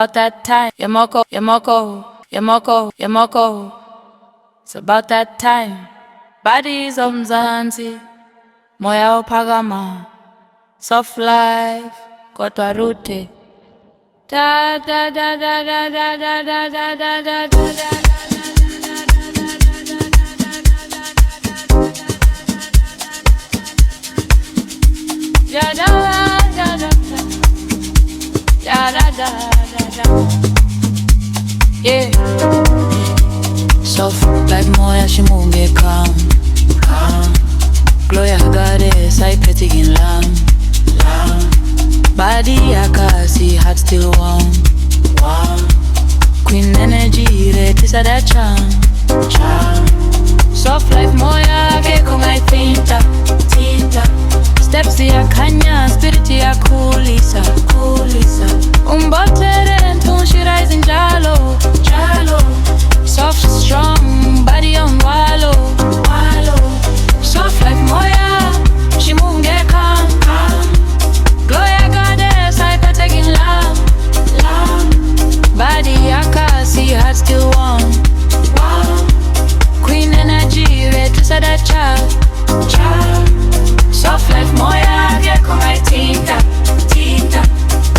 About that time, Yamoko, Yamoko, Yamoko, Yamoko. It's about that time. Bodies omzansi, moya ophakama. Soft life, kodwa rute. Da da da da da da da da da da da da. Da da da da da da da da. Yeah. Soft like moya shimunge calm. Gloria goddess, I pity in lamb. Body akasi, heart still warm. Queen energy, retisa that charm. Soft life moya, keko ngai tinta. Steps ya kanya, spirit ya kulisa. Umbotere ntun she rising jalo. Soft strong, body on wallow. Soft like moya, she move get calm. Gloria goddess, I can take in love. Body akasi, heart still warm. Queen energy, red to say that child. Soft like moya, get come right tinta.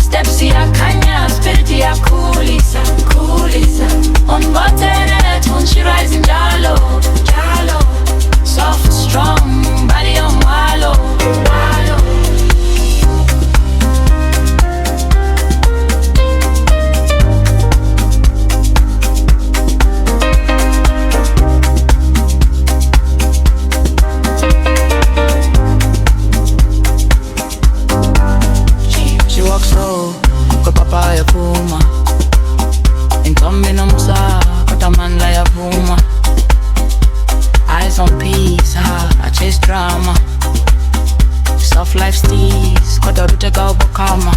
Steps ya kanya, spirit ya kulisa. On butter, tune she rising jalo. Soft, strong, body on wallow. She walks slow, kwa papaya puma. Intombi no musa, kota man la ya puma. Eyes on peace, I chase drama. Soft life steez, kota rute ka ubokama.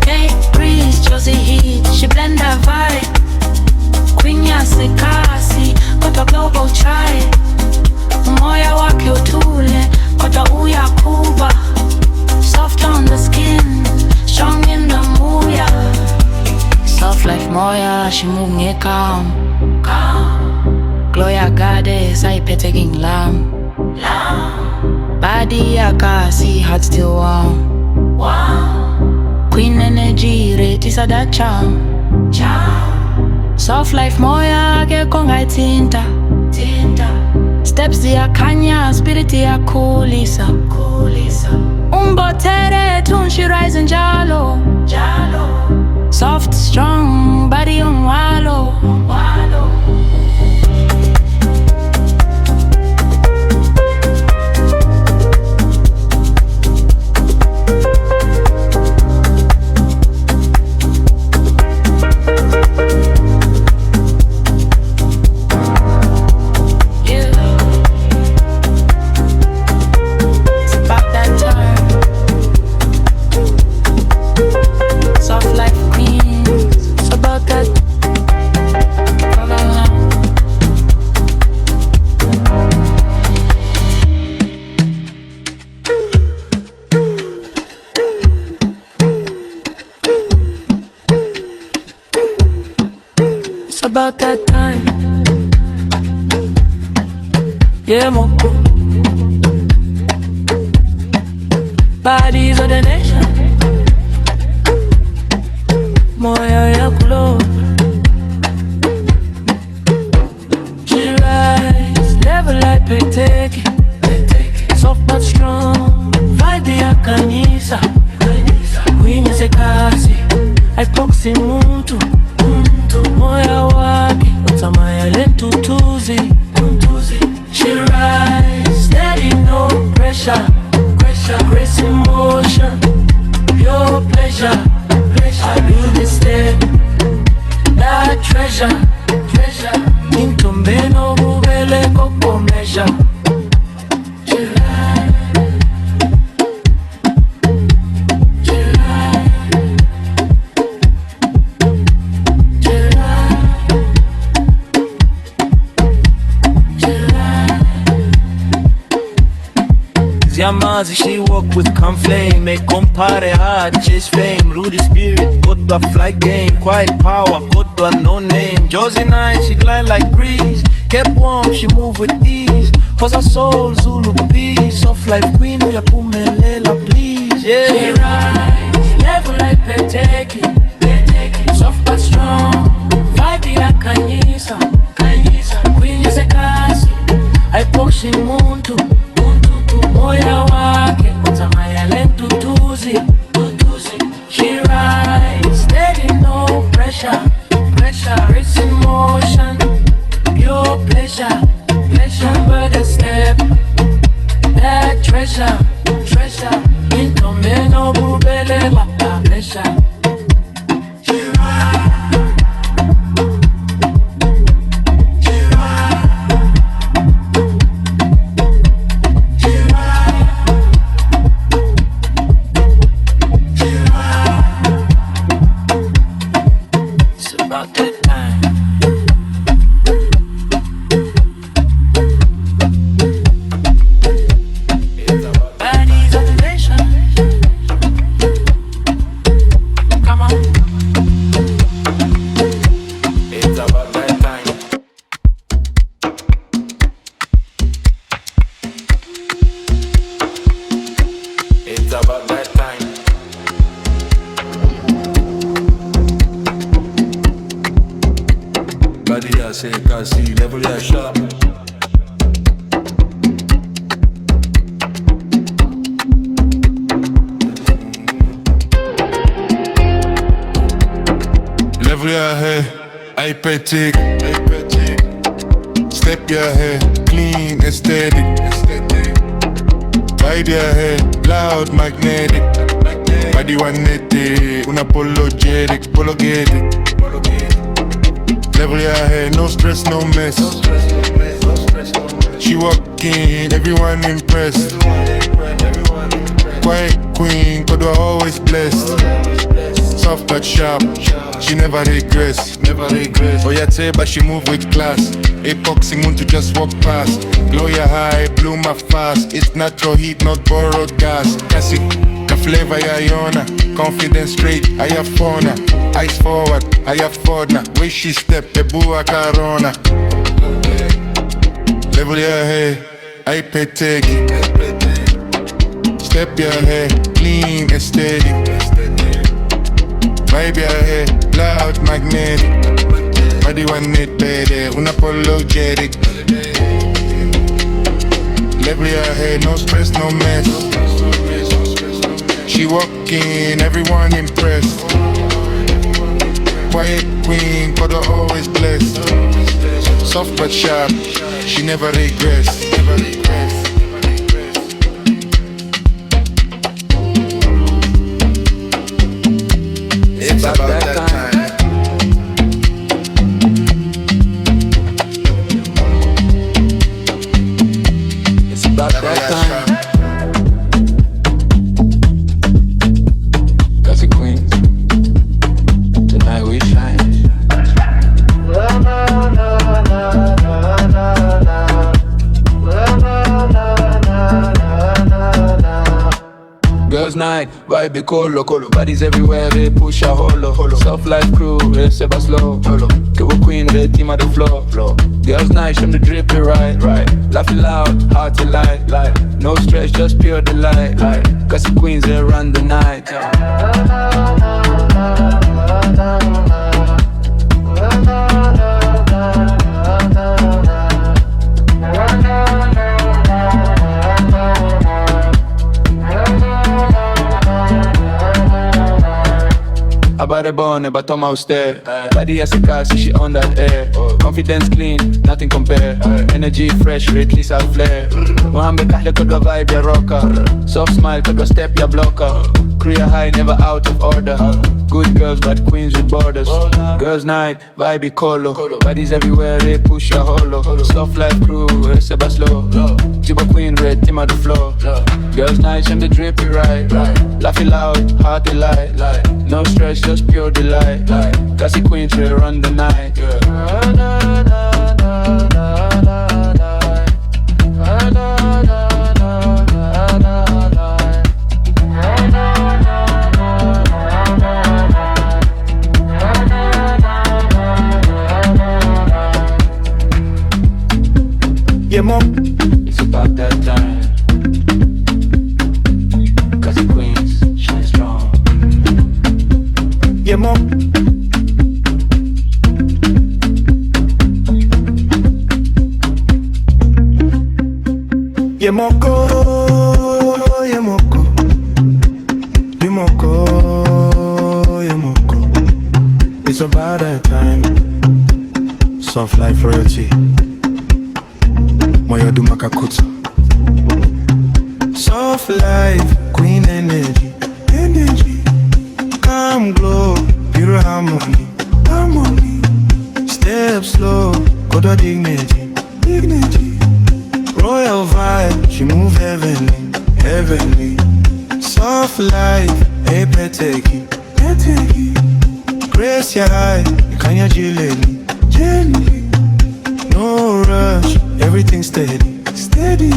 Hey, breeze, Josie heat, she blend her vibe. Queen ya sekasi, kota global chai. Moya wake utule, kota uya kuba. Soft on the skin, strong in the moya. Soft life moya, she move me calm. Gloria goddess, I pete king lamb. Body akasi, heart still warm. Queen energy, retisa that charm. Soft life moya, get konga tinta. Steps ya kanya, spirit ya kulisa. Umbotere, tune she rising jalo. Soft, strong, body on wallow. About that time, yeah, moko. Bodies of the nation, moya ya kulo. She rise, never like peteke. Soft but strong, vibe ya kanisa. Queen sekasi, I proxy muntu. Moya wake, utamaya lentutuzi. She rise, steady, no pressure. Grace in motion, pure pleasure. I do this step, that treasure. Intombe no bubele koko measure. mazi, she walk with conflame. Make compare hard, chase fame. Rude spirit, got the fly game. Quiet power, got the no name. Josie night, she glide like breeze. Kept warm, she move with ease. Cause her soul, Zulu peace. Soft life queen, ya pumelela please. Yeah. She rise, level like Peteki. Soft but strong, vibe ya Kanyisa. Queen ya sekasi, haiposhi muntu moya wake, utamaya lentu tuzi. She rise, steady no pressure. It's in motion, pure pleasure. But a step, that treasure. Into me no bubele, but pleasure. Level ya sharp. Level your hair, aesthetic. Step your hair, clean, aesthetic. Vibe your hair, loud, magnetic. Body one nete, unapologetic, apologetic. Level your hair, no stress, no mess. She walking, everyone impressed. Quiet queen, but we're always blessed. Soft but sharp, she never regrets. Oh yeah, say, but she move with class. Epoxy moon to just walk past. Glow your high, bloom my fast. It's natural heat, not borrowed gas. Classic, the flavor ya yona. Confidence straight, I have fauna. Eyes forward, I have now. Way she step, the bua carona. Level your hair, I pay take it. Step your hair, clean, aesthetic. Vibe your hair, loud, magnetic. Body one it, baby, unapologetic. Level your hair, no stress, no mess. She walking, everyone impressed. Quiet queen, but are always blessed. Soft but sharp, she never regrets. It's about that time. It's about that time. Cassie Queens, tonight we shine. Girls night, vibe colo. Bodies everywhere, they push a holo. Soft life crew, they say but slow. Kill queen, they team at the floor. Girls night, show the drip it right. Laughing loud, heart to light. No stress, just pure delight. Cause the queens, they run the night. About the bone, but toma usted. Body as a car, see she on that air. Confidence clean, nothing compare. Energy fresh, at least I'll flare. Mohambe kahle kodwa vibe ya rocker. Soft smile kodwa step ya blocker. Career high, never out of order. Good girls, but queens with borders. Girls night, vibe colo. Bodies everywhere, they push a holo. Soft life crew, it's a slow. Jiba queen, red team on the floor. Girls night, shame the drip it right. Laughing loud, heart delight. No stress, just pure delight. Cassie queens, they run the night. Yemoko, Yemoko, Yemoko, Yemoko. It's about that time. Soft life royalty. Moyodu Makakuta. Soft life, queen energy, energy. Calm glow, pure harmony, harmony. Step slow, go to dignity, dignity. Royal vibe, she move heavenly, heavenly. Soft life, hey peteki, peteki. Grace ya high, kanya jileni, gently. No rush, everything steady, steady.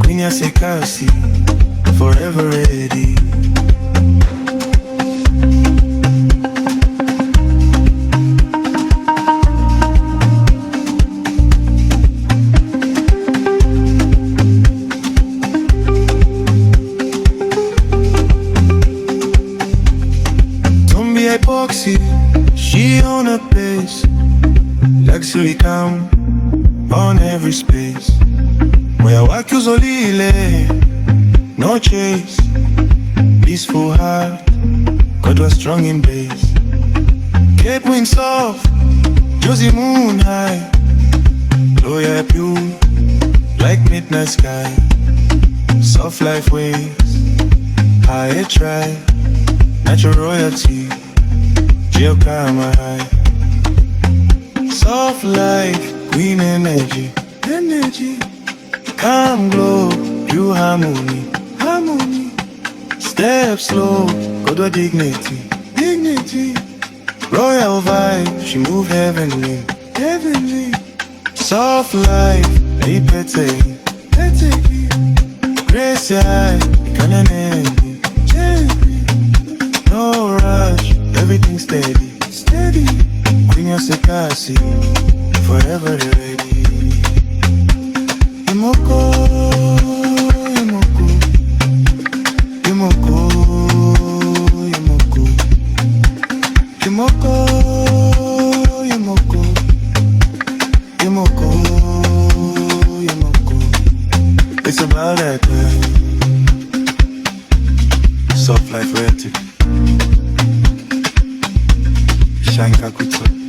Queen ya sekasi, forever ready. Epoxy, she on a pace. Luxury count on every space. Where walk you zolile, no chase. Peaceful heart, God was strong in base. Cape wing soft, Josie moon high. Gloria pure, like midnight sky. Soft life waves, high try. Natural royalty, Geokama high. Soft life, queen energy, energy. Calm glow, pure harmony, harmony. Step slow, go to dignity, dignity. Royal vibe, she move heavenly, heavenly. Soft life, hey peteki, peteki. Grace high, kananeni, gently. No rush, everything steady, steady. Queen ya sekasi, forever ready. Yemoko, Yemoko, Yemoko, Yemoko, Yemoko, Yemoko, Yemoko, Yemoko. It's about that time. Soft life royalty. Shine Kakuta.